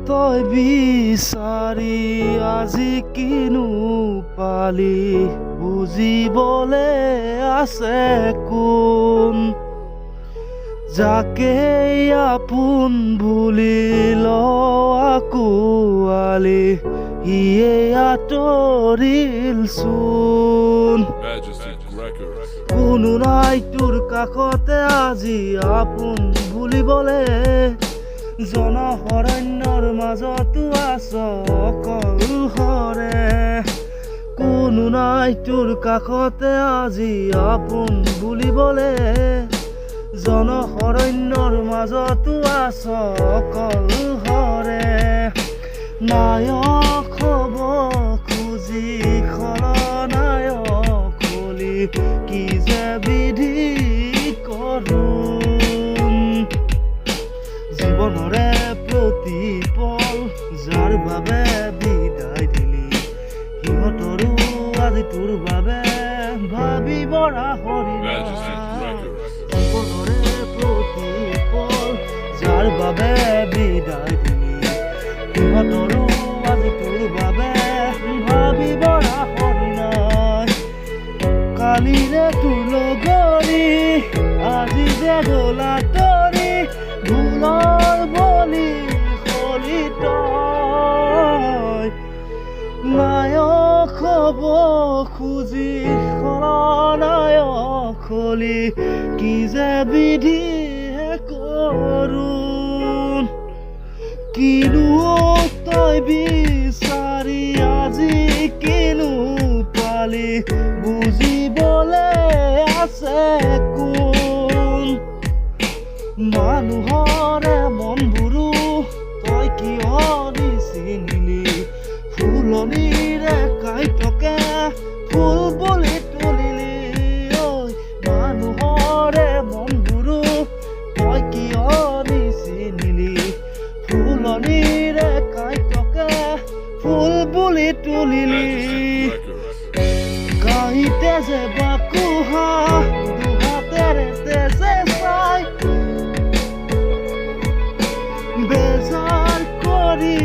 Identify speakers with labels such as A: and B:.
A: তই বিচাৰি আজি কিনো পালি বুজিবলে আছে কোন যাকে আপোন বুলি আকুৱালি ইয়ে আঁতৰিল চোন কোনো নাই তোৰ কাষতে আজি আপোন বুলিবলে জনশৰণ্যৰ মাজতো আছ অকলশৰে কোনো নাই তোৰ কাষতে আজি আপোন বুলিবলে জনশৰণ্যৰ মাজতো আছ অকলশৰে নায়ক হ'ব খুজি খলনায়ক হলি কি যে বিধি কৰোঁ জীৱনৰে প্ৰতিপল যাৰ বাবে বিদায় দিলি সিহঁতৰো আজি তোৰ বাবে ভাবিব ৰাহৰিলা জীৱনৰে প্ৰতিপল যাৰ বাবে বিদায় দিলি সিহঁতৰো আজি তোৰ বাবে ভাবিব ৰাহৰিলা কালিৰে তোৰ লগৰী আজি যে গলা তৰি ভুলৰ বলি খলি তই নায়ক হ'ব খুজি খলনায়ক হলি কি যে বিধিহে কৰোঁ কিনো তই বিচাৰি আজি কিনো পালি বুজিবলে আছে কোন মানুহৰে মনবোৰো তই কিয় নিচিনিলি ফুলনিৰে কাইটকে ফুল বুলি তুলিলি ঐ মানুহৰে মনবোৰো তই কিয় নিচিনিলি ফুলনিৰে কাইটকে ফুল বুলি তুলিলি কাঁহিতে যে বাকুহা দুহাতেৰে তেজে চাই বেজাৰ কৰি